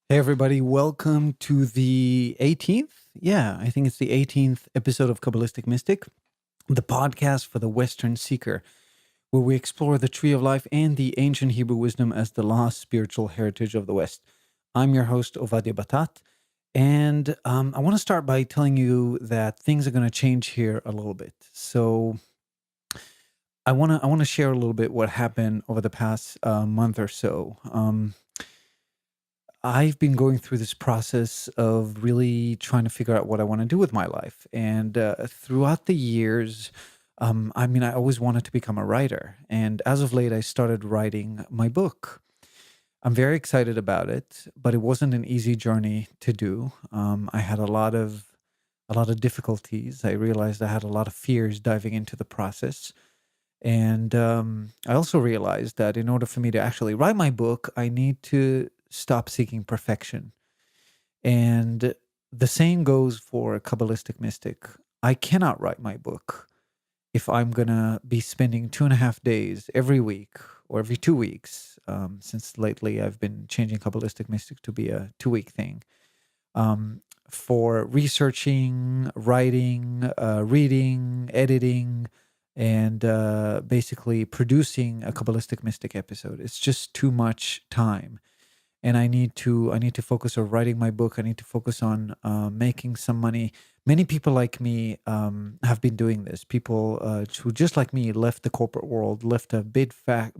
Hey, everybody. Welcome to the 18th. Yeah, I think it's the 18th episode of Kabbalistic Mystic, the podcast for the Western Seeker, where we explore the tree of life and the ancient Hebrew wisdom as the lost spiritual heritage of the West. I'm your host, Ovadia Batat, and I want to start by telling you that things are going to change here a little bit. So I want to share a little bit what happened over the past month or so. I've been going through this process of really trying to figure out what I want to do with my life. And throughout the years, I always wanted to become a writer. And as of late, I started writing my book. I'm very excited about it, but it wasn't an easy journey to do. I had a lot of difficulties. I realized I had a lot of fears diving into the process. And I also realized that in order for me to actually write my book, I need to stop seeking perfection. And the same goes for a Kabbalistic mystic. I cannot write my book if I'm going to be spending 2.5 days every week or every 2 weeks, since lately I've been changing Kabbalistic mystic to be a 2 week thing, for researching, writing, reading, editing, and basically producing a Kabbalistic mystic episode. It's just too much time, and I need to focus on writing my book. I need to focus on making some money. Many people like me have been doing this. People who just like me left the corporate world, left a big fat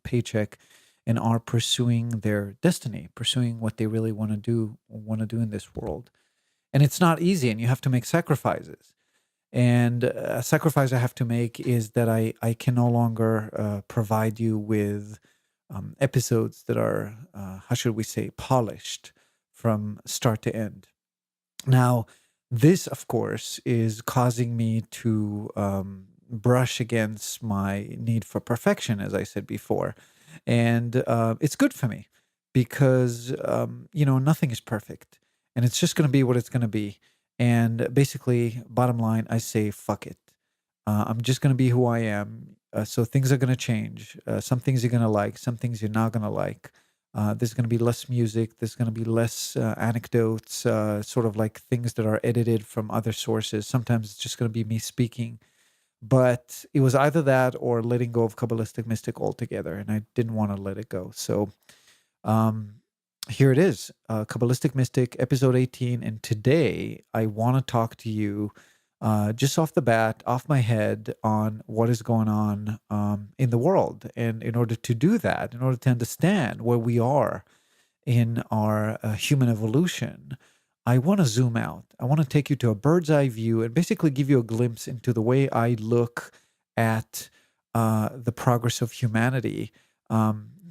paycheck, and are pursuing their destiny, pursuing what they really want to do in this world. And it's not easy, and you have to make sacrifices. And a sacrifice I have to make is that I can no longer provide you with episodes that are, how should we say, polished from start to end. Now, this, of course, is causing me to brush against my need for perfection, as I said before. And it's good for me because, nothing is perfect. And it's just going to be what it's going to be. And basically, bottom line, I say, fuck it. I'm just going to be who I am. So things are going to change. Some things you're going to like, some things you're not going to like. There's going to be less music. There's going to be less anecdotes, sort of like things that are edited from other sources. Sometimes it's just going to be me speaking. But it was either that or letting go of Kabbalistic Mystic altogether. And I didn't want to let it go. So um, here it is, Kabbalistic Mystic, episode 18. And today I want to talk to you just off the bat, off my head, on what is going on in the world. And in order to do that, in order to understand where we are in our human evolution, I want to zoom out. I want to take you to a bird's eye view and basically give you a glimpse into the way I look at the progress of humanity.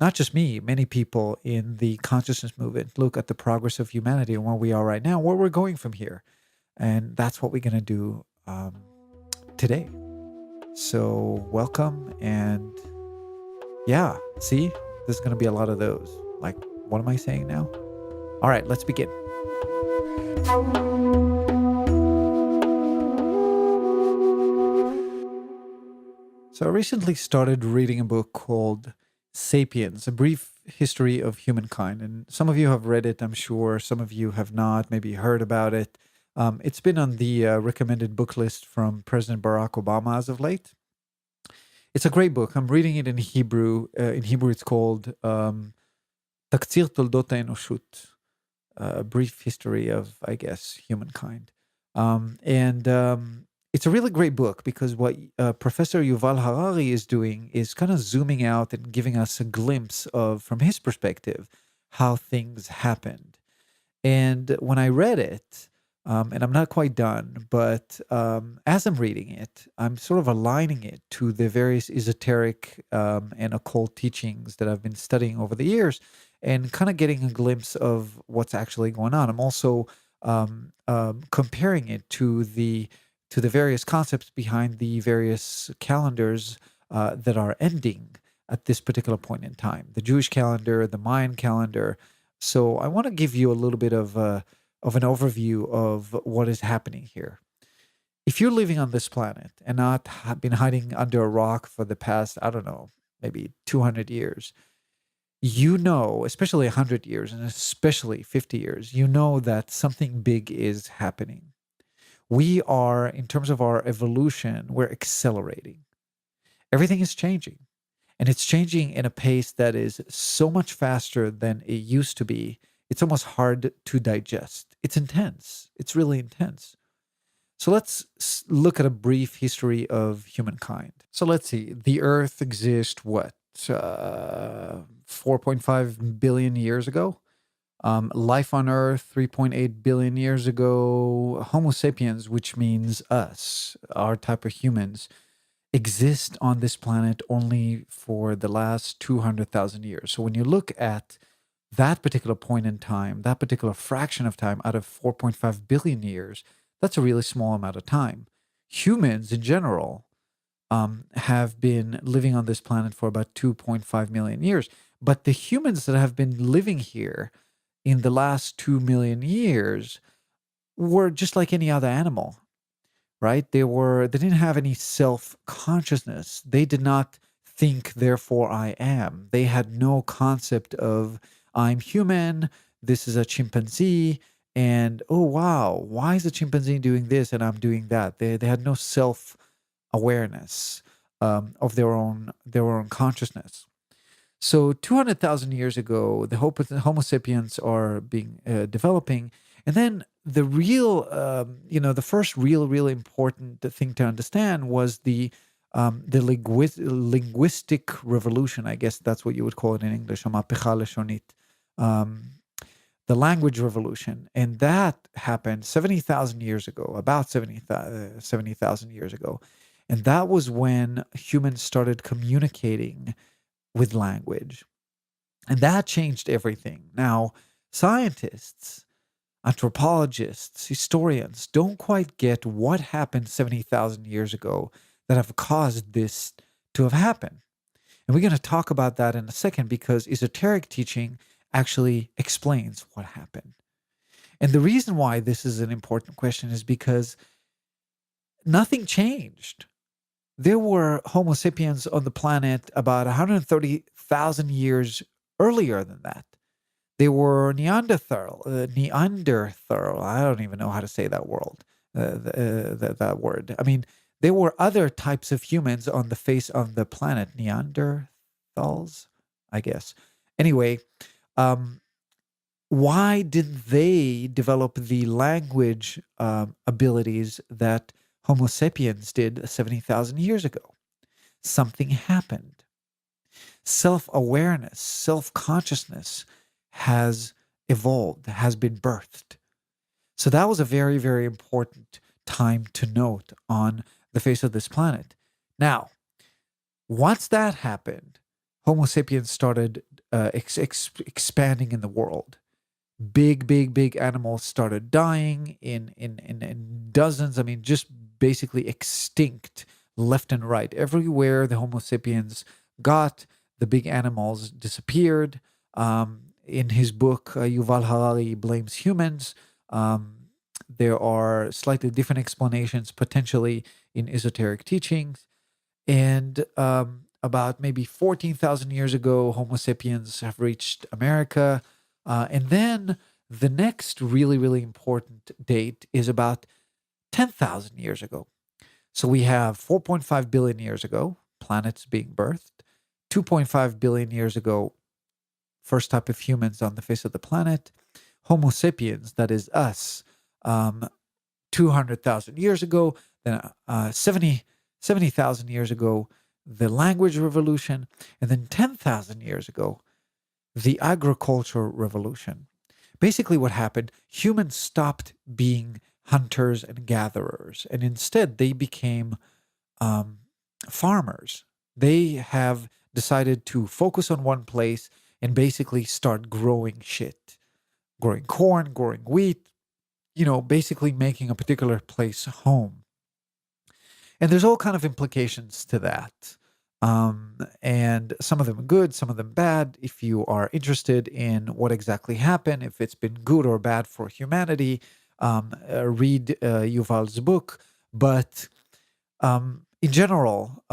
Not just me, many people in the consciousness movement look at the progress of humanity and where we are right now, where we're going from here. And that's what we're going to do today. So, welcome. And yeah, see, there's going to be a lot of those. Like, what am I saying now? All right, let's begin. So, I recently started reading a book called Sapiens, A Brief History of Humankind. And some of you have read it, I'm sure. Some of you have not, maybe heard about it. It's been on the recommended book list from President Barack Obama as of late. It's a great book. I'm reading it in Hebrew. In Hebrew, it's called Taktsir Toldot HaEnoshut, A Brief History of, I guess, Humankind. And it's a really great book because what Professor Yuval Harari is doing is kind of zooming out and giving us a glimpse of, from his perspective, how things happened. And when I read it, and I'm not quite done, but as I'm reading it, I'm sort of aligning it to the various esoteric and occult teachings that I've been studying over the years, and kind of getting a glimpse of what's actually going on. I'm also comparing it to the various concepts behind the various calendars that are ending at this particular point in time: the Jewish calendar, the Mayan calendar. So I want to give you a little bit of an overview of what is happening here. If you're living on this planet and not been hiding under a rock for the past, I don't know, maybe 200 years, you know, especially 100 years and especially 50 years, you know that something big is happening. We are, in terms of our evolution, we're accelerating. Everything is changing. And it's changing in a pace that is so much faster than it used to be. It's almost hard to digest. It's intense. It's really intense. So let's look at a brief history of humankind. So let's see. The Earth exists, what, 4.5 billion years ago? Life on Earth, 3.8 billion years ago. Homo sapiens, which means us, our type of humans, exist on this planet only for the last 200,000 years. So when you look at that particular point in time, that particular fraction of time out of 4.5 billion years, that's a really small amount of time. Humans in general have been living on this planet for about 2.5 million years. But the humans that have been living here in the last 2 million years were just like any other animal, right? They didn't have any self-consciousness. They did not think, therefore I am. They had no concept of I'm human, this is a chimpanzee, and oh wow, why is a chimpanzee doing this and I'm doing that? They had no self-awareness of their own consciousness. So 200,000 years ago, the Homo sapiens are being developing, and then the first really important thing to understand was the linguistic revolution. I guess that's what you would call it in English, המהפכה הלשונית, the language revolution, and that happened 70,000 years ago, about 70,000 years ago, and that was when humans started communicating with language. And that changed everything. Now, scientists, anthropologists, historians don't quite get what happened 70,000 years ago that have caused this to have happened. And we're going to talk about that in a second because esoteric teaching actually explains what happened. And the reason why this is an important question is because nothing changed. There were Homo sapiens on the planet about 130,000 years earlier than that. They were Neanderthal. I don't even know how to say that that word. I mean, there were other types of humans on the face of the planet. Neanderthals, I guess. Anyway, why did they develop the language abilities that Homo sapiens did 70,000 years ago? Something happened. Self-awareness, self-consciousness has evolved, has been birthed. So that was a very, very important time to note on the face of this planet. Now, once that happened, Homo sapiens started expanding in the world. Big animals started dying in dozens. I mean, just basically extinct left and right. Everywhere the Homo sapiens got, the big animals disappeared. In his book, Yuval Harari blames humans. There are slightly different explanations potentially in esoteric teachings. And about maybe 14,000 years ago, Homo sapiens have reached America. And then the next really important date is about 10,000 years ago. So we have 4.5 billion years ago, planets being birthed. 2.5 billion years ago, first type of humans on the face of the planet. Homo sapiens, that is us, 200,000 years ago. Then 70,000 years ago, the language revolution. And then 10,000 years ago, the agricultural revolution. Basically what happened, humans stopped being hunters and gatherers, and instead they became farmers. They have decided to focus on one place and basically start growing shit. Growing corn, growing wheat, basically making a particular place home. And there's all kind of implications to that. And some of them good, some of them bad. If you are interested in what exactly happened, if it's been good or bad for humanity, read Yuval's book. But in general,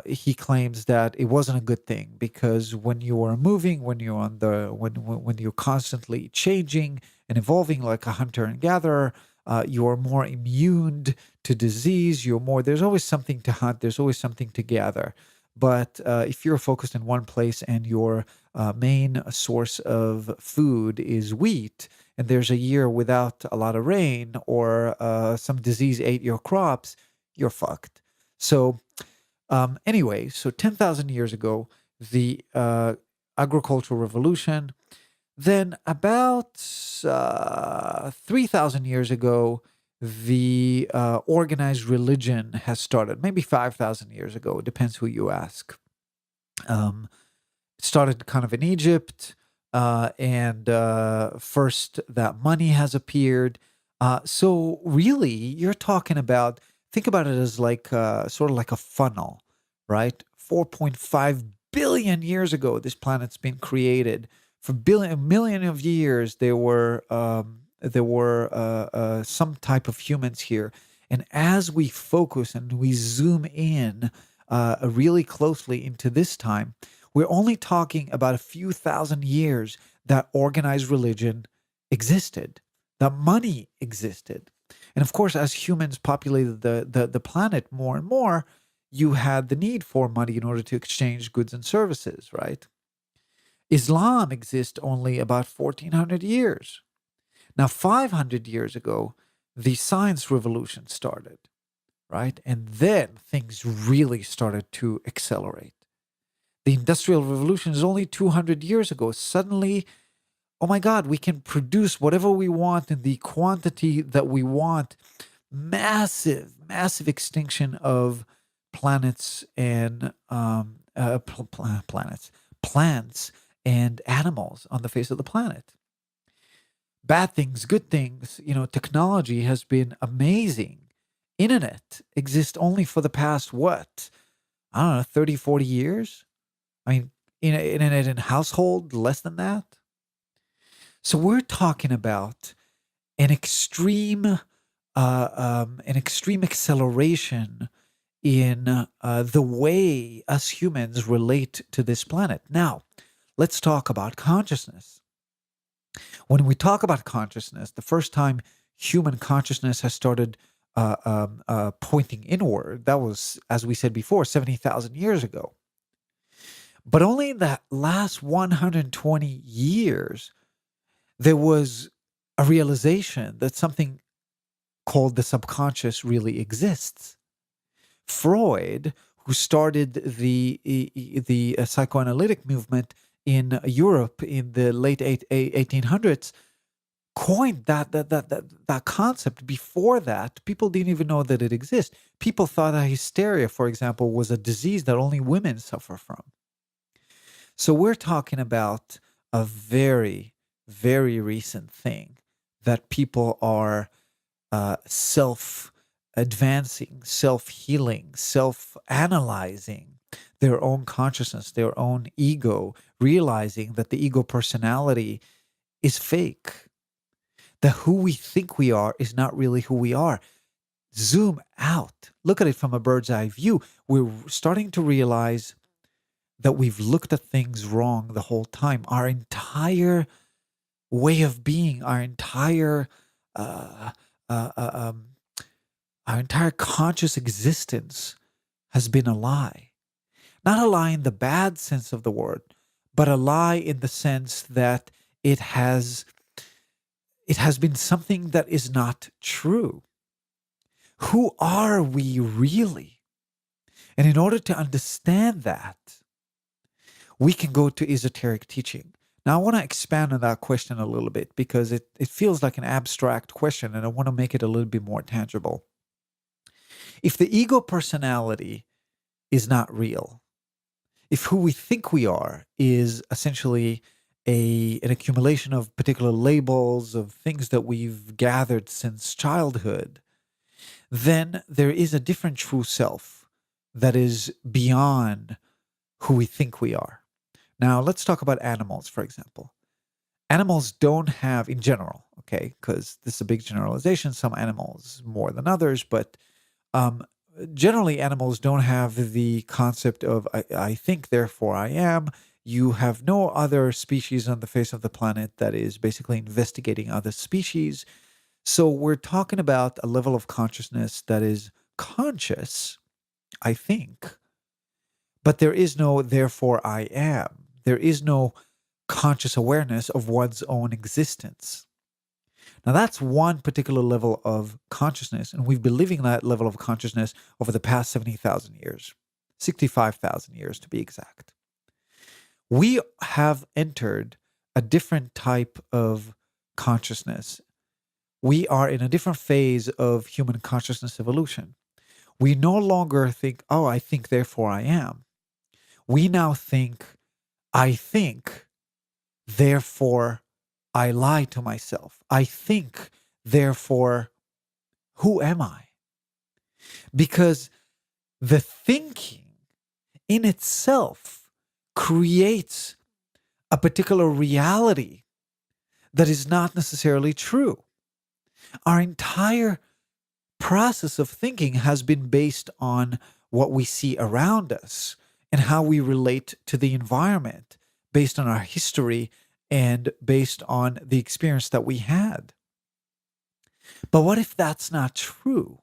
he claims that it wasn't a good thing because when you are moving, when you're on the when you're constantly changing and evolving like a hunter and gatherer, you are more immune to disease. You're more There's always something to hunt. There's always something to gather. But if you're focused in one place and your main source of food is wheat, and there's a year without a lot of rain or some disease ate your crops, you're fucked. So, anyway, so 10,000 years ago, the agricultural revolution. Then, about 3,000 years ago, the organized religion has started. Maybe 5,000 years ago, it depends who you ask. Um, it started kind of in Egypt, and first that money has appeared. So, really, you're talking about, think about it as like sort of like a funnel, right? 4.5 billion years ago, this planet's been created. For a million of years, there were some type of humans here, and as we focus and we zoom in really closely into this time, we're only talking about a few thousand years that organized religion existed, that money existed. And of course, as humans populated the planet more and more, you had the need for money in order to exchange goods and services, right? Islam exists only about 1400 years. Now, 500 years ago, the science revolution started, right? And then things really started to accelerate. The Industrial Revolution is only 200 years ago. Suddenly, oh my God, we can produce whatever we want in the quantity that we want. Massive, massive extinction of planets and planets, plants and animals on the face of the planet. Bad things, good things, technology has been amazing. Internet exists only for the past, what? I don't know, 30, 40 years? I mean, internet in household, less than that. So we're talking about an extreme, an extreme acceleration in the way us humans relate to this planet. Now, let's talk about consciousness. When we talk about consciousness, the first time human consciousness has started pointing inward, that was, as we said before, 70,000 years ago. But only in that last 120 years, there was a realization that something called the subconscious really exists. Freud, who started the psychoanalytic movement in Europe in the late 1800s, coined that concept. Before that, people didn't even know that it exists. People thought that hysteria, for example, was a disease that only women suffer from. So we're talking about a very, very recent thing that people are self advancing, self healing, self analyzing their own consciousness, their own ego, realizing that the ego personality is fake, that who we think we are is not really who we are. Zoom out, look at it from a bird's eye view. We're starting to realize that we've looked at things wrong the whole time. Our entire way of being, uh, uh, uh, um, our entire conscious existence has been a lie. Not a lie in the bad sense of the word, but a lie in the sense that it has been something that is not true. Who are we really? And in order to understand that, we can go to esoteric teaching. Now, I want to expand on that question a little bit because it feels like an abstract question, and I want to make it a little bit more tangible. If the ego personality is not real, if who we think we are is essentially an accumulation of particular labels of things that we've gathered since childhood, then there is a different true self that is beyond who we think we are. Now, let's talk about animals, for example. Animals don't have, in general, okay, because this is a big generalization, some animals more than others, but generally animals don't have the concept of I think, therefore I am. You have no other species on the face of the planet that is basically investigating other species. So we're talking about a level of consciousness that is conscious, I think, but there is no therefore I am. There is no conscious awareness of one's own existence. Now, that's one particular level of consciousness, and we've been living that level of consciousness over the past 70,000 years, 65,000 years to be exact. We have entered a different type of consciousness. We are in a different phase of human consciousness evolution. We no longer think, oh, I think, therefore I am. We now think, I think, therefore I lie to myself. I think, therefore, who am I? Because the thinking in itself creates a particular reality that is not necessarily true. Our entire process of thinking has been based on what we see around us and how we relate to the environment, based on our history and based on the experience that we had. But what if that's not true?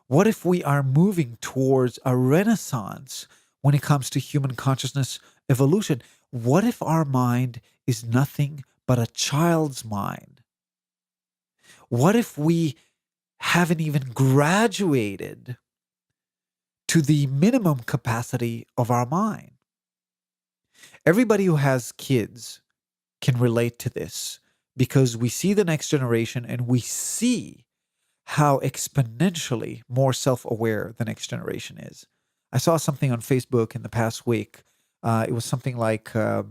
What if we are moving towards a renaissance when it comes to human consciousness evolution? What if our mind is nothing but a child's mind? What if we haven't even graduated to the minimum capacity of our mind? Everybody who has kids can relate to this because we see the next generation and we see how exponentially more self-aware the next generation is. I saw something on Facebook in the past week. It was something like a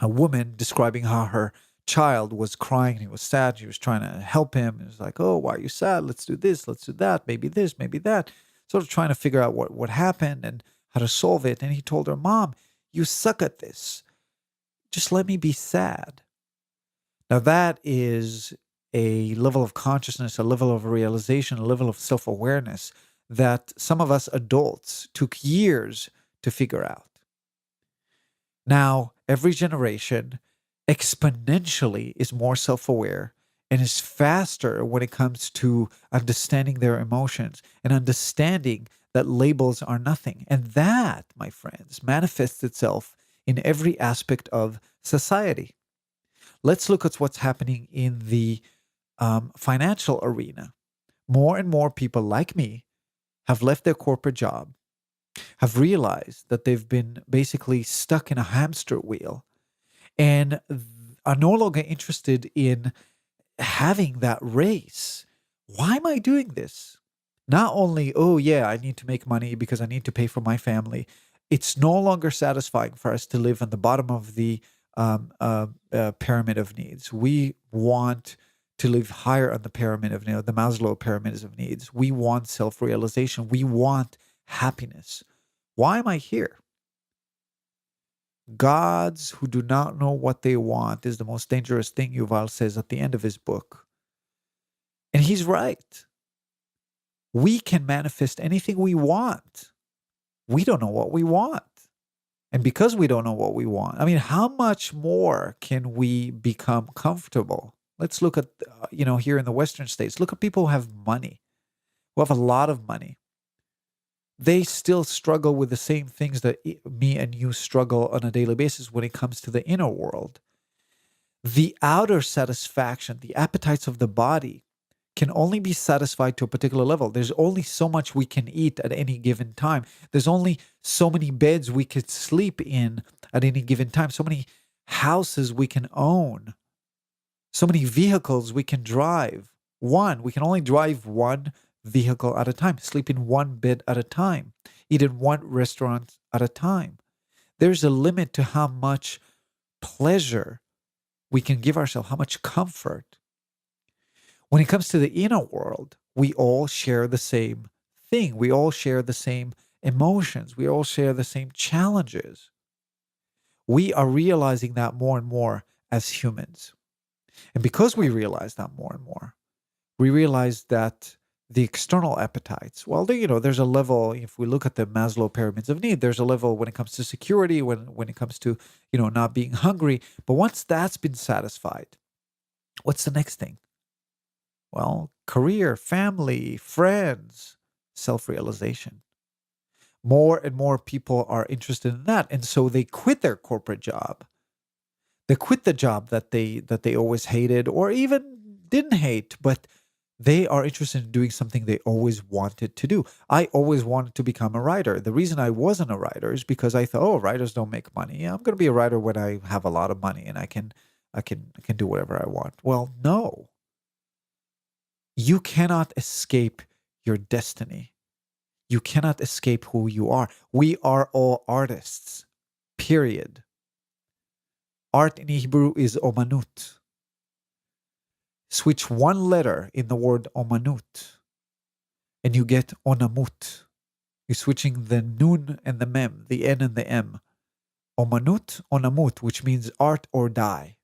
woman describing how her child was crying. He was sad. She was trying to help him. It was like, oh, why are you sad? Let's do this. Let's do that. Maybe this, maybe that. Sort of trying to figure out what happened and how to solve it. And he told her, Mom, you suck at this. Just let me be sad. Now that is a level of consciousness, a level of realization, a level of self-awareness that some of us adults took years to figure out. Now, every generation exponentially is more self-aware and is faster when it comes to understanding their emotions and understanding that labels are nothing. And that, my friends, manifests itself in every aspect of society. Let's look at what's happening in the financial arena. More and more people like me have left their corporate job, have realized that they've been basically stuck in a hamster wheel and are no longer interested in having that race. Why am I doing this? Not only, oh yeah, I need to make money because I need to pay for my family. It's no longer satisfying for us to live on the bottom of the pyramid of needs. We want to live higher on the pyramid of the Maslow pyramids of needs. We want self-realization. We want happiness. Why am I here? Gods who do not know what they want is the most dangerous thing, Yuval says at the end of his book. And he's right. We can manifest anything we want. We don't know what we want. And because we don't know what we want, I mean, how much more can we become comfortable? Let's look at, here in the Western states, look at people who have money, who have a lot of money. They still struggle with the same things that me and you struggle on a daily basis when it comes to the inner world. The outer satisfaction, the appetites of the body can only be satisfied to a particular level. There's only so much we can eat at any given time. There's only so many beds we could sleep in at any given time, so many houses we can own, so many vehicles we can drive. We can only drive one vehicle at a time, sleep in one bed at a time, eat in one restaurant at a time. There's a limit to how much pleasure we can give ourselves, how much comfort. When it comes to the inner world, we all share the same thing. We all share the same emotions. We all share the same challenges. We are realizing that more and more as humans. And because we realize that more and more, we realize that the external appetites. Well, there's a level. If we look at the Maslow pyramids of need, there's a level when it comes to security, when it comes to not being hungry. But once that's been satisfied, what's the next thing? Well, career, family, friends, self-realization. More and more people are interested in that, and so they quit their corporate job. They quit the job that they always hated, or even didn't hate, but they are interested in doing something they always wanted to do. I always wanted to become a writer. The reason I wasn't a writer is because I thought, oh, writers don't make money. I'm going to be a writer when I have a lot of money and I can do whatever I want. Well, no. You cannot escape your destiny. You cannot escape who you are. We are all artists. Period. Art in Hebrew is omanut. Switch one letter in the word omanut, and you get onamut. You're switching the nun and the mem, the n and the m. Omanut, onamut, which means art or die.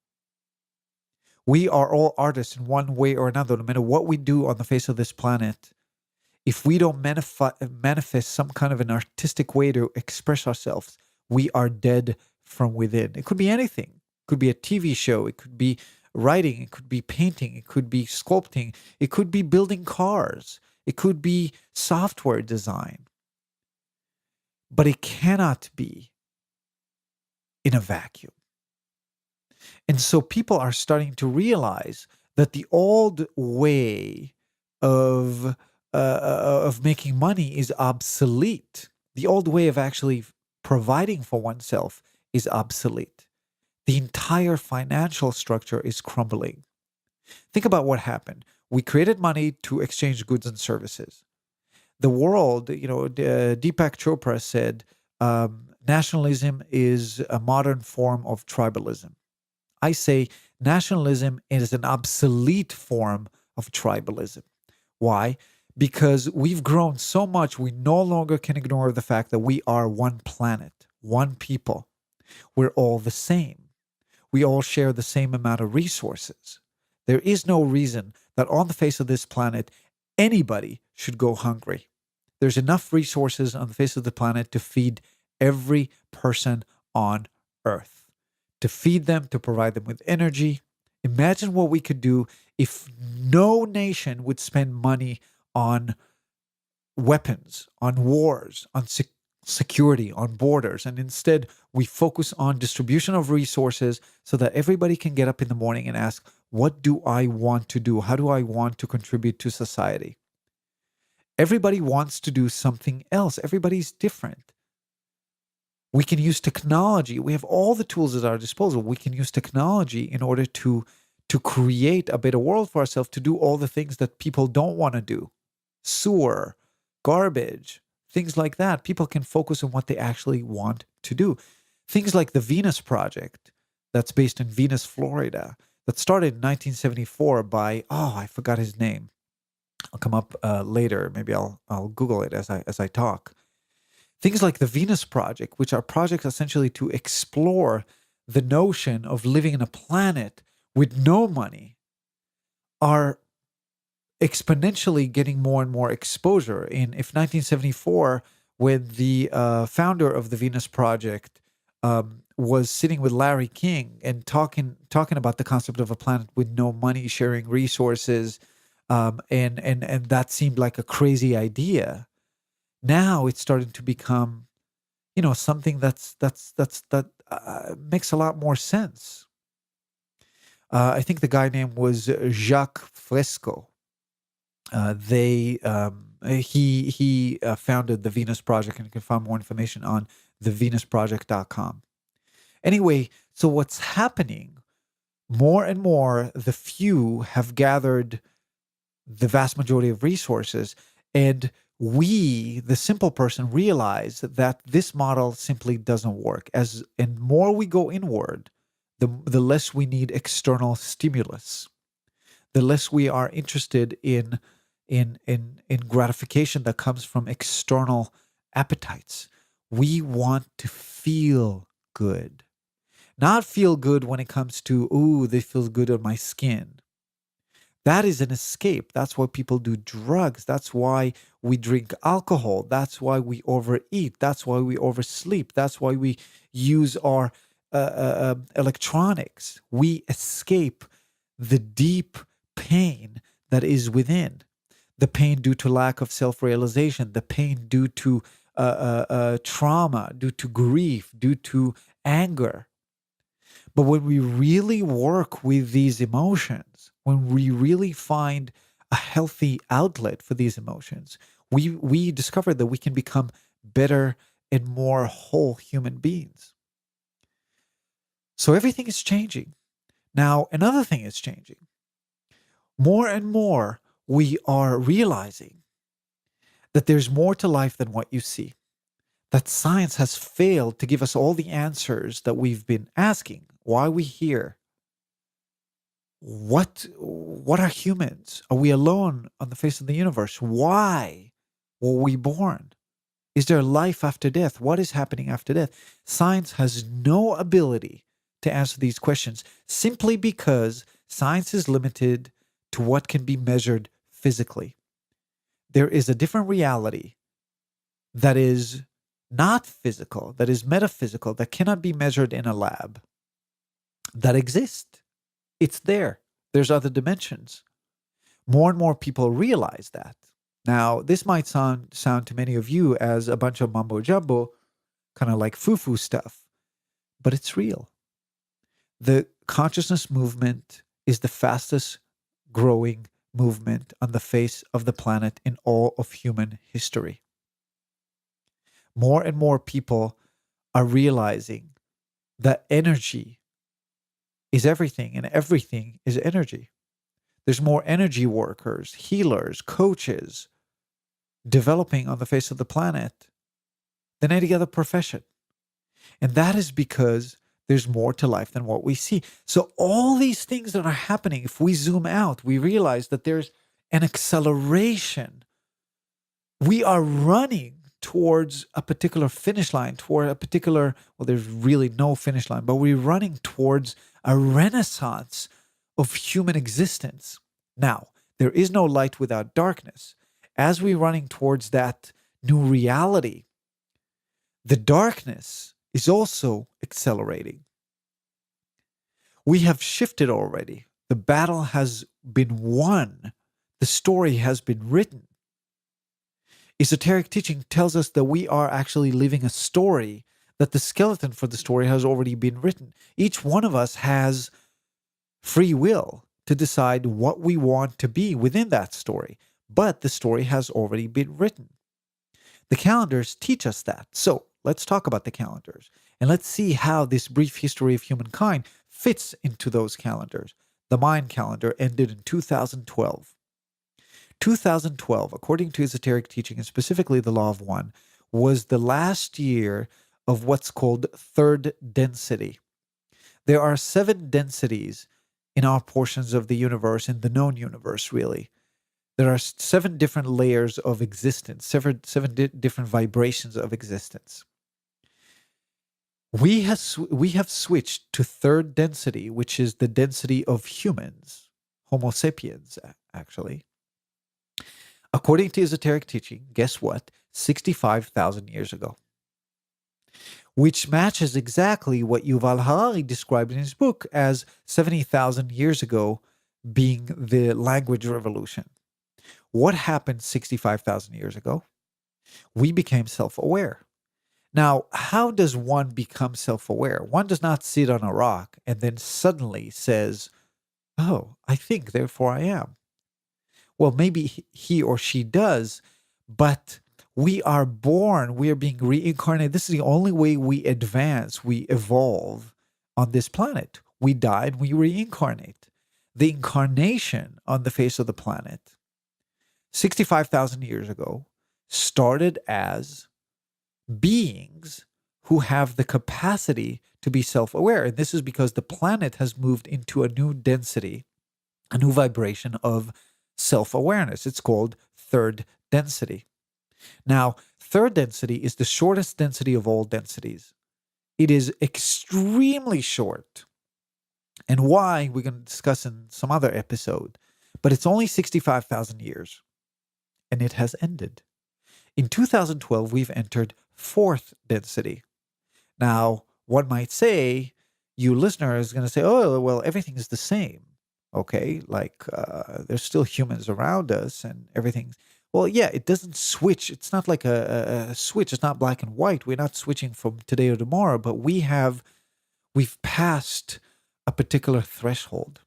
We are all artists in one way or another. No matter what we do on the face of this planet, if we don't manifest some kind of an artistic way to express ourselves, we are dead from within. It could be anything. It could be a TV show. It could be writing. It could be painting. It could be sculpting. It could be building cars. It could be software design. But it cannot be in a vacuum. And so people are starting to realize that the old way of making money is obsolete. The old way of actually providing for oneself is obsolete. The entire financial structure is crumbling. Think about what happened. We created money to exchange goods and services. The world, Deepak Chopra said, nationalism is a modern form of tribalism. I say nationalism is an obsolete form of tribalism. Why? Because we've grown so much, we no longer can ignore the fact that we are one planet, one people. We're all the same. We all share the same amount of resources. There is no reason that on the face of this planet, anybody should go hungry. There's enough resources on the face of the planet to feed every person on Earth. To feed them, to provide them with energy. Imagine what we could do if no nation would spend money on weapons, on wars, on security, on borders, and instead we focus on distribution of resources so that everybody can get up in the morning and ask, what do I want to do? How do I want to contribute to society? Everybody wants to do something else. Everybody's different. We can use technology. We have all the tools at our disposal. We can use technology in order to create a better world for ourselves, to do all the things that people don't want to do. Sewer, garbage, things like that. People can focus on what they actually want to do. Things like the Venus Project, that's based in Venus, Florida, that started in 1974 by, I forgot his name. I'll come up later. Maybe I'll Google it as I talk. Things like the Venus Project, which are projects essentially to explore the notion of living in a planet with no money, are exponentially getting more and more exposure. If 1974, when the founder of the Venus Project was sitting with Larry King and talking about the concept of a planet with no money, sharing resources, and that seemed like a crazy idea. Now it's starting to become, something that makes a lot more sense. I think the guy name was Jacques Fresco. He founded the Venus Project, and you can find more information on thevenusproject.com. Anyway, so what's happening? More and more, the few have gathered the vast majority of resources, and we, the simple person, realize that this model simply doesn't work. And more we go inward, the less we need external stimulus, the less we are interested in gratification that comes from external appetites. We want to feel good, not feel good when it comes to, ooh, this feels good on my skin. That is an escape. That's why people do drugs. That's why we drink alcohol. That's why we overeat. That's why we oversleep. That's why we use our electronics. We escape the deep pain that is within. The pain due to lack of self-realization, the pain due to trauma, due to grief, due to anger. But when we really work with these emotions, when we really find a healthy outlet for these emotions, we discover that we can become better and more whole human beings. So everything is changing. Now, another thing is changing. More and more, we are realizing that there's more to life than what you see. That science has failed to give us all the answers that we've been asking. Why are we here? What are humans? Are we alone on the face of the universe? Why were we born? Is there life after death? What is happening after death? Science has no ability to answer these questions simply because science is limited to what can be measured physically. There is a different reality that is not physical, that is metaphysical, that cannot be measured in a lab, that exists. It's there. There's other dimensions. More and more people realize that. Now, this might sound to many of you as a bunch of mumbo jumbo, kind of like foo-foo stuff, but it's real. The consciousness movement is the fastest growing movement on the face of the planet in all of human history. More and more people are realizing that energy is everything, and everything is energy. There's more energy workers, healers, coaches developing on the face of the planet than any other profession. And that is because there's more to life than what we see. So all these things that are happening, if we zoom out, we realize that there's an acceleration. We are running towards a particular finish line, toward a particular, well, there's really no finish line, but we're running towards a renaissance of human existence. Now, there is no light without darkness. As we're running towards that new reality, the darkness is also accelerating. We have shifted already. The battle has been won. The story has been written. Esoteric teaching tells us that we are actually living a story, that the skeleton for the story has already been written. Each one of us has free will to decide what we want to be within that story, but the story has already been written. The calendars teach us that. So let's talk about the calendars, and let's see how this brief history of humankind fits into those calendars. The Mayan calendar ended in 2012. 2012, according to esoteric teaching, and specifically the Law of One, was the last year of what's called third density. There are 7 densities in our portions of the universe, in the known universe, really. There are 7 different layers of existence, seven different vibrations of existence. We have switched to third density, which is the density of humans, Homo sapiens, actually. According to esoteric teaching, guess what? 65,000 years ago. Which matches exactly what Yuval Harari described in his book as 70,000 years ago being the language revolution. What happened 65,000 years ago? We became self-aware. Now, how does one become self-aware? One does not sit on a rock and then suddenly says, oh, I think, therefore I am. Well, maybe he or she does, but we are born, we are being reincarnated. This is the only way we advance, we evolve on this planet. We die and we reincarnate. The incarnation on the face of the planet, 65,000 years ago, started as beings who have the capacity to be self-aware. And this is because the planet has moved into a new density, a new vibration of self-awareness. It's called third density. Now, third density is the shortest density of all densities. It is extremely short. And why, we're going to discuss in some other episode. But it's only 65,000 years, and it has ended. In 2012, we've entered fourth density. Now, one might say, you listener is going to say, oh, well, everything is the same. Okay, like there's still humans around us and everything. Well, yeah, it doesn't switch. It's not like a switch. It's not black and white. We're not switching from today or tomorrow, but we've passed a particular threshold.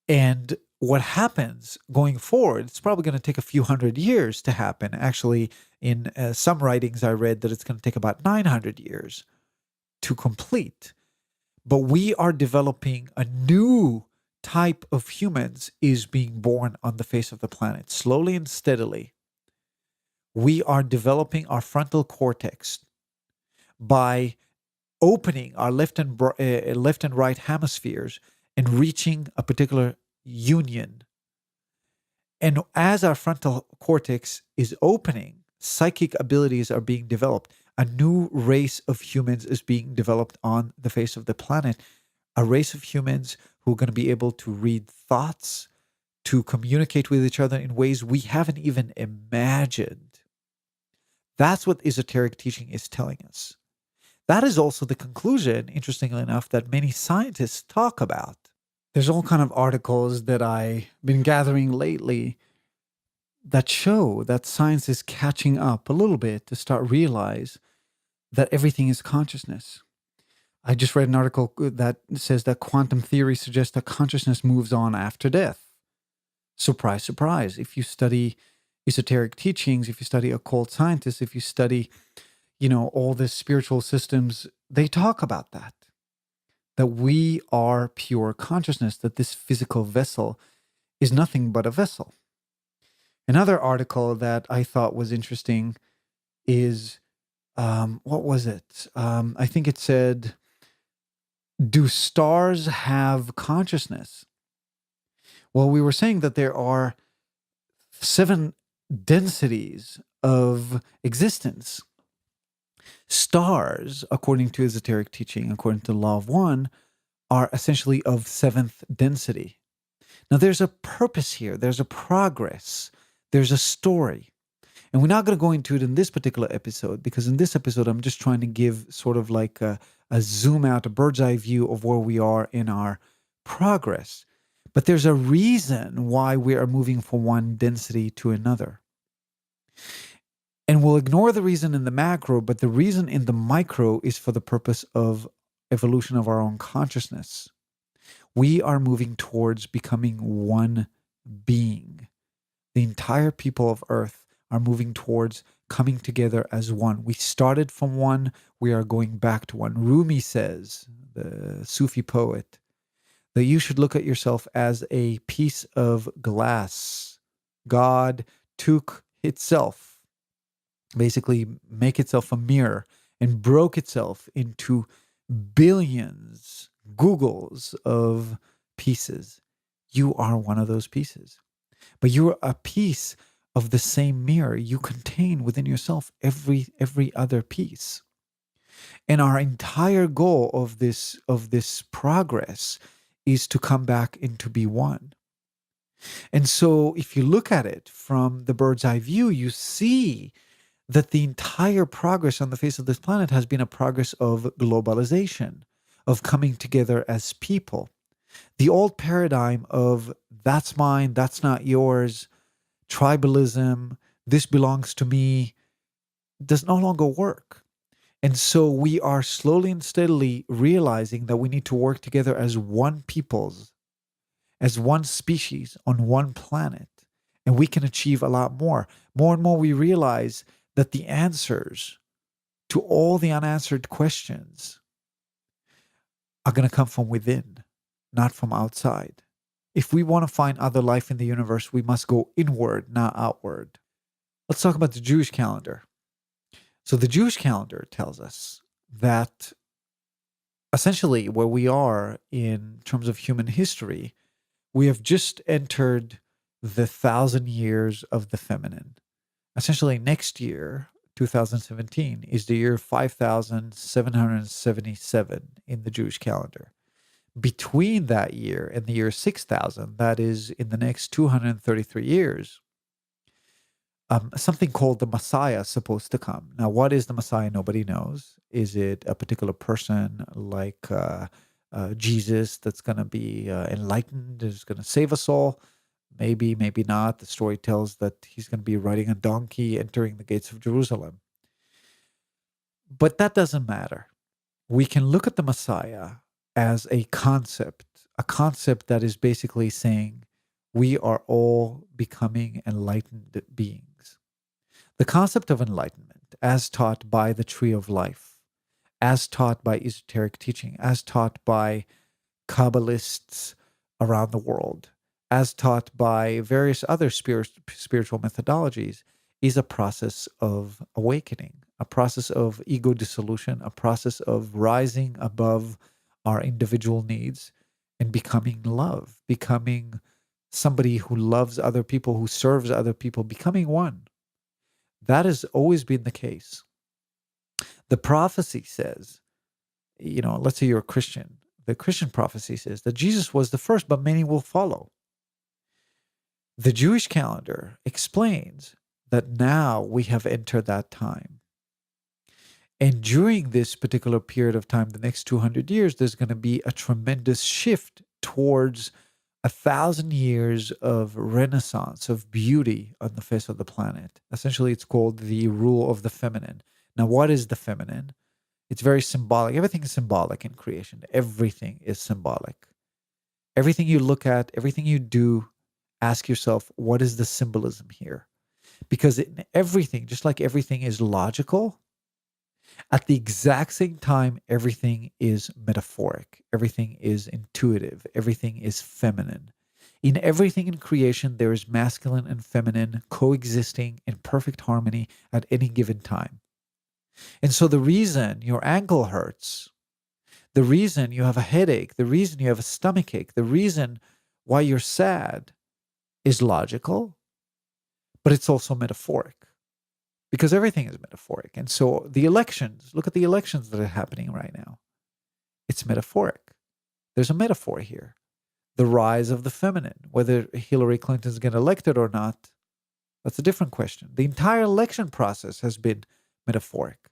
And what happens going forward, it's probably going to take a few hundred years to happen. Actually, in some writings I read that it's going to take about 900 years to complete. But we are developing a new type of humans is being born on the face of the planet, slowly and steadily. We are developing our frontal cortex by opening our left and right hemispheres and reaching a particular union. And as our frontal cortex is opening, psychic abilities are being developed. A new race of humans is being developed on the face of the planet. A race of humans who are going to be able to read thoughts, to communicate with each other in ways we haven't even imagined. That's what esoteric teaching is telling us. That is also the conclusion, interestingly enough, that many scientists talk about. There's all kind of articles that I've been gathering lately that show that science is catching up a little bit to start realize that everything is consciousness. I just read an article that says that quantum theory suggests that consciousness moves on after death. Surprise, surprise. If you study esoteric teachings, if you study occult scientists, if you study, all the spiritual systems, they talk about that. That we are pure consciousness, that this physical vessel is nothing but a vessel. Another article that I thought was interesting is, what was it? I think it said, do stars have consciousness? Well, we were saying that there are 7 densities of existence. Stars, according to esoteric teaching, according to the law of one, are essentially of 7th density. Now, there's a purpose here. There's a progress. There's a story. And we're not going to go into it in this particular episode, because in this episode, I'm just trying to give sort of like a zoom out, a bird's eye view of where we are in our progress. But there's a reason why we are moving from one density to another. And we'll ignore the reason in the macro, but the reason in the micro is for the purpose of evolution of our own consciousness. We are moving towards becoming one being. The entire people of Earth are moving towards coming together as one. We started from one, we are going back to one. Rumi says, the Sufi poet, that you should look at yourself as a piece of glass. God took itself, basically make itself a mirror, and broke itself into billions, Googles of pieces. You are one of those pieces. But you're a piece of the same mirror. You contain within yourself every other piece. And our entire goal of this progress is to come back and to be one. And so if you look at it from the bird's eye view, you see that the entire progress on the face of this planet has been a progress of globalization, of coming together as people. The old paradigm of that's mine, that's not yours, tribalism, this belongs to me, does no longer work. And so we are slowly and steadily realizing that we need to work together as one peoples, as one species on one planet, and we can achieve a lot more. More and more we realize that the answers to all the unanswered questions are going to come from within, not from outside. If we want to find other life in the universe, we must go inward, not outward. Let's talk about the Jewish calendar. So the Jewish calendar tells us that essentially where we are in terms of human history, we have just entered the 1,000 years of the feminine. Essentially next year, 2017, is the year 5,777 in the Jewish calendar. Between that year and the year 6000, that is in the next 233 years, something called the Messiah is supposed to come. Now, what is the Messiah? Nobody knows. Is it a particular person like Jesus that's going to be enlightened, is going to save us all? Maybe, maybe not. The story tells that he's going to be riding a donkey entering the gates of Jerusalem. But that doesn't matter. We can look at the Messiah as a concept that is basically saying we are all becoming enlightened beings. The concept of enlightenment, as taught by the Tree of Life, as taught by esoteric teaching, as taught by Kabbalists around the world, as taught by various other spiritual methodologies, is a process of awakening, a process of ego dissolution, a process of rising above our individual needs and becoming love, becoming somebody who loves other people, who serves other people, becoming one. That has always been the case. The prophecy says, let's say you're a Christian. The Christian prophecy says that Jesus was the first, but many will follow. The Jewish calendar explains that now we have entered that time. And during this particular period of time, the next 200 years, there's going to be a tremendous shift towards 1,000 years of renaissance, of beauty on the face of the planet. Essentially, it's called the rule of the feminine. Now, what is the feminine? It's very symbolic. Everything is symbolic in creation. Everything is symbolic. Everything you look at, everything you do, ask yourself, what is the symbolism here? Because in everything, just like everything is logical, at the exact same time, everything is metaphoric. Everything is intuitive. Everything is feminine. In everything in creation, there is masculine and feminine coexisting in perfect harmony at any given time. And so the reason your ankle hurts, the reason you have a headache, the reason you have a stomachache, the reason why you're sad is logical, but it's also metaphoric. Because everything is metaphoric. And so the elections, look at the elections that are happening right now. It's metaphoric. There's a metaphor here. The rise of the feminine, whether Hillary Clinton's getting elected or not, that's a different question. The entire election process has been metaphoric.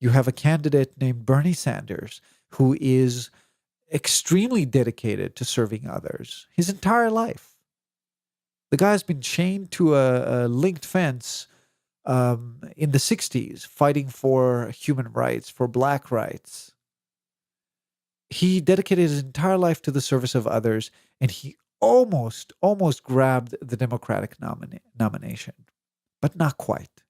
You have a candidate named Bernie Sanders who is extremely dedicated to serving others his entire life. The guy's been chained to a linked fence in the 60s, fighting for human rights, for Black rights. He dedicated his entire life to the service of others, and he almost grabbed the Democratic nomination, but not quite.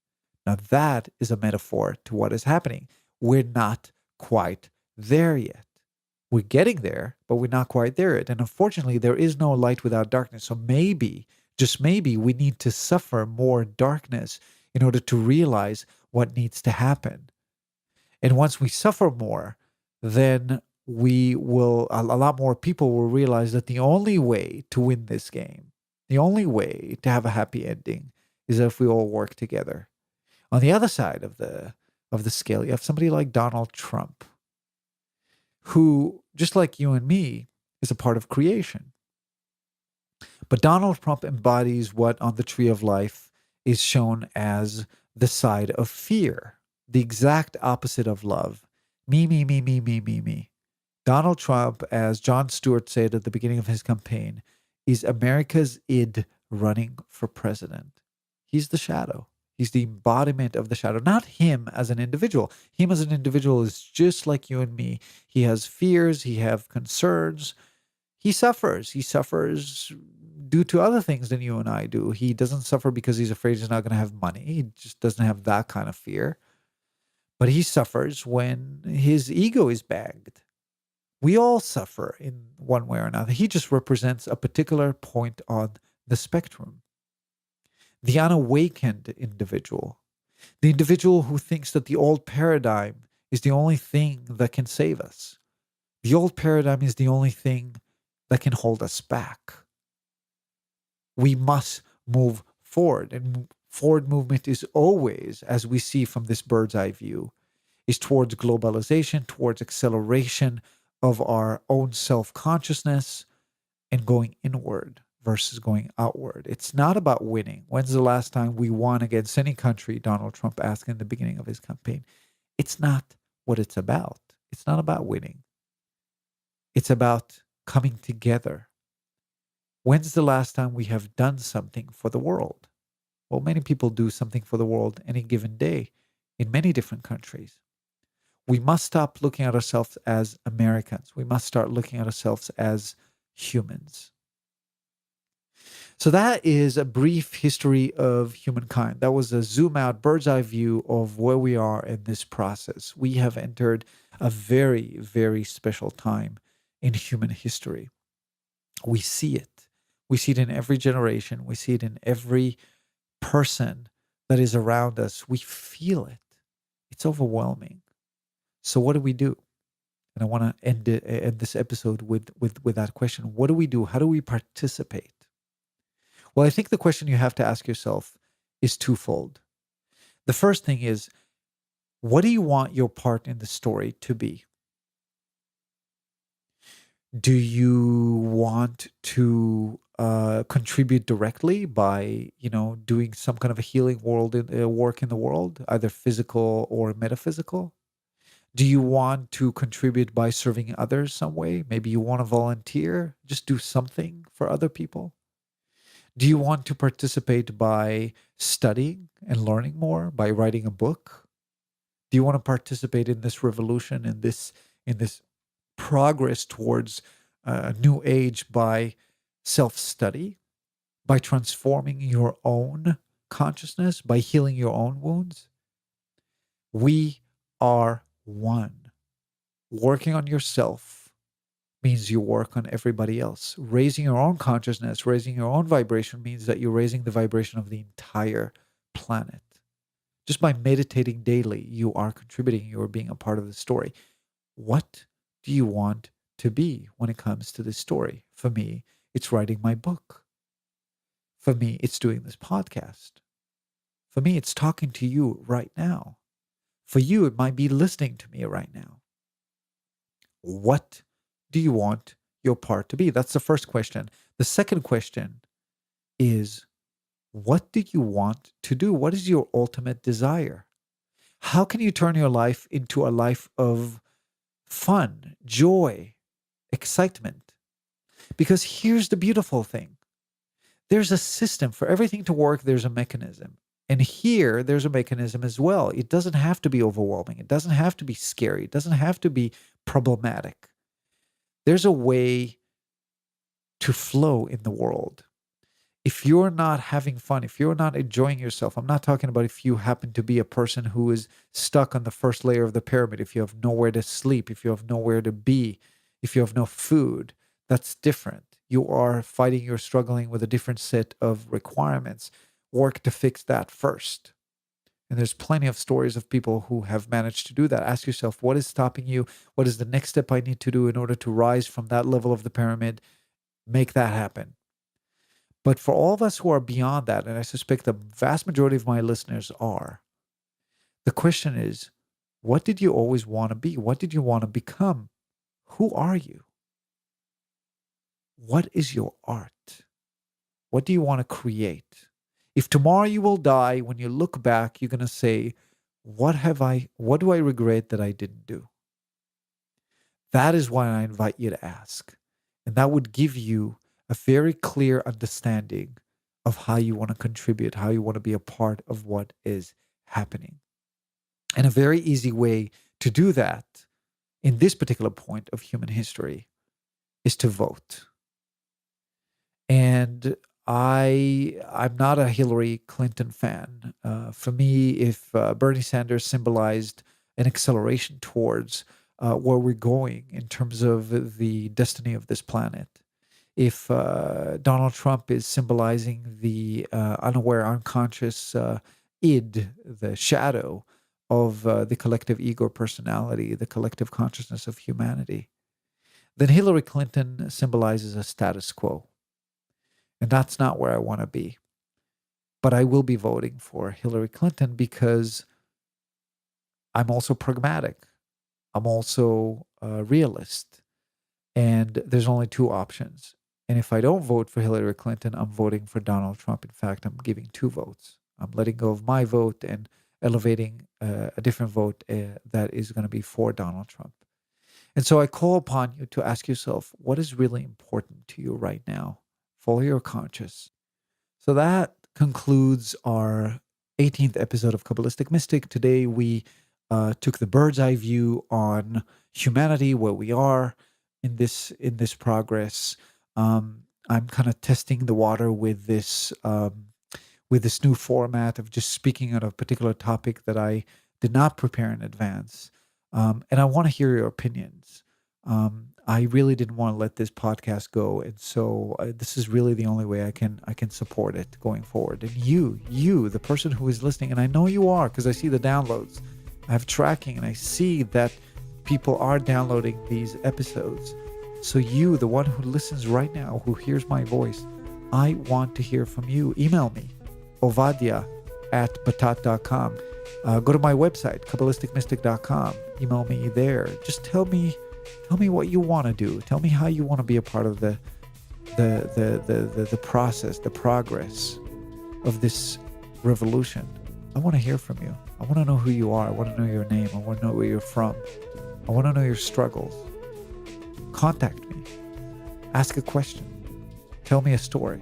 Now that is a metaphor to what is happening. We're not quite there yet. We're getting there, but we're not quite there yet. And unfortunately, there is no light without darkness. So maybe, just maybe, we need to suffer more darkness in order to realize what needs to happen. And once we suffer more, then a lot more people will realize that the only way to win this game, the only way to have a happy ending, is if we all work together. On the other side of the scale, you have somebody like Donald Trump, who, just like you and me, is a part of creation. But Donald Trump embodies what on the Tree of Life is shown as the side of fear, the exact opposite of love. Me, me, me, me, me, me, me. Donald Trump, as Jon Stewart said at the beginning of his campaign, is America's id running for president. He's the shadow. He's the embodiment of the shadow, not him as an individual. Him as an individual is just like you and me. He has fears. He has concerns. He suffers. He suffers due to other things than you and I do. He doesn't suffer because he's afraid he's not going to have money. He just doesn't have that kind of fear. But he suffers when his ego is bagged. We all suffer in one way or another. He just represents a particular point on the spectrum. The unawakened individual. The individual who thinks that the old paradigm is the only thing that can save us. The old paradigm is the only thing that can hold us back. We must move forward. And forward movement is always, as we see from this bird's eye view, is towards globalization, towards acceleration of our own self-consciousness and going inward versus going outward. It's not about winning. When's the last time we won against any country? Donald Trump asked in the beginning of his campaign. It's not what it's about. It's not about winning. It's about coming together. When's the last time we have done something for the world? Well, many people do something for the world any given day in many different countries. We must stop looking at ourselves as Americans. We must start looking at ourselves as humans. So that is a brief history of humankind. That was a zoom out, bird's eye view of where we are in this process. We have entered a very, very special time in human history. We see it. We see it in every generation. We see it in every person that is around us. We feel it. It's overwhelming. So what do we do? And I want to end this episode with that question. What do we do? How do we participate? Well, I think the question you have to ask yourself is twofold. The first thing is, what do you want your part in the story to be? Do you want to contribute directly by, doing some kind of a healing work in the world, either physical or metaphysical? Do you want to contribute by serving others some way? Maybe you want to volunteer, just do something for other people. Do you want to participate by studying and learning more, by writing a book? Do you want to participate in this revolution, in this progress towards a new age by self-study, by transforming your own consciousness, by healing your own wounds? We are one. Working on yourself means you work on everybody else. Raising your own consciousness, raising your own vibration means that you're raising the vibration of the entire planet. Just by meditating daily, you are contributing, you are being a part of the story. What do you want to be when it comes to this story? For me, it's writing my book. For me, it's doing this podcast. For me, it's talking to you right now. For you, it might be listening to me right now. What do you want your part to be? That's the first question. The second question is, what do you want to do? What is your ultimate desire? How can you turn your life into a life of fun, joy, excitement? Because here's the beautiful thing. There's a system for everything to work. There's a mechanism. And here, there's a mechanism as well. It doesn't have to be overwhelming. It doesn't have to be scary. It doesn't have to be problematic. There's a way to flow in the world. If you're not having fun, if you're not enjoying yourself, I'm not talking about if you happen to be a person who is stuck on the first layer of the pyramid, if you have nowhere to sleep, if you have nowhere to be, if you have no food, that's different. You are fighting, you're struggling with a different set of requirements. Work to fix that first. And there's plenty of stories of people who have managed to do that. Ask yourself, what is stopping you? What is the next step I need to do in order to rise from that level of the pyramid? Make that happen. But for all of us who are beyond that, and I suspect the vast majority of my listeners are, the question is, what did you always want to be? What did you want to become? Who are you? What is your art? What do you want to create? If tomorrow you will die, when you look back, you're going to say, what do I regret that I didn't do? That is why I invite you to ask. And that would give you a very clear understanding of how you want to contribute, how you want to be a part of what is happening. And a very easy way to do that in this particular point of human history is to vote. And I'm not a Hillary Clinton fan. For me, if Bernie Sanders symbolized an acceleration towards where we're going in terms of the destiny of this planet, if Donald Trump is symbolizing the unaware, unconscious id, the shadow of the collective ego personality, the collective consciousness of humanity, then Hillary Clinton symbolizes a status quo. And that's not where I want to be. But I will be voting for Hillary Clinton because I'm also pragmatic. I'm also a realist. And there's only two options. And if I don't vote for Hillary Clinton, I'm voting for Donald Trump. In fact, I'm giving two votes. I'm letting go of my vote and elevating a different vote that is going to be for Donald Trump. And so I call upon you to ask yourself, what is really important to you right now? Follow your conscience. So that concludes our 18th episode of Kabbalistic Mystic. Today we took the bird's eye view on humanity, where we are in this progress. I'm kind of testing the water with this new format of just speaking on a particular topic that I did not prepare in advance. And I want to hear your opinions. I really didn't want to let this podcast go, and so this is really the only way I can support it going forward. And you, the person who is listening, and I know you are because I see the downloads. I have tracking, and I see that people are downloading these episodes. So you, the one who listens right now, who hears my voice, I want to hear from you. Email me, ovadia@batat.com. Go to my website, kabbalisticmystic.com. Email me there. Just tell me what you want to do. Tell me how you want to be a part of the process, the progress of this revolution. I want to hear from you. I want to know who you are. I want to know your name. I want to know where you're from. I want to know your struggles. Contact me. Ask a question. Tell me a story.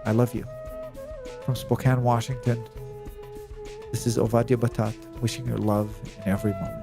I love you. From Spokane, Washington, this is Ovadia Batat, wishing you love in every moment.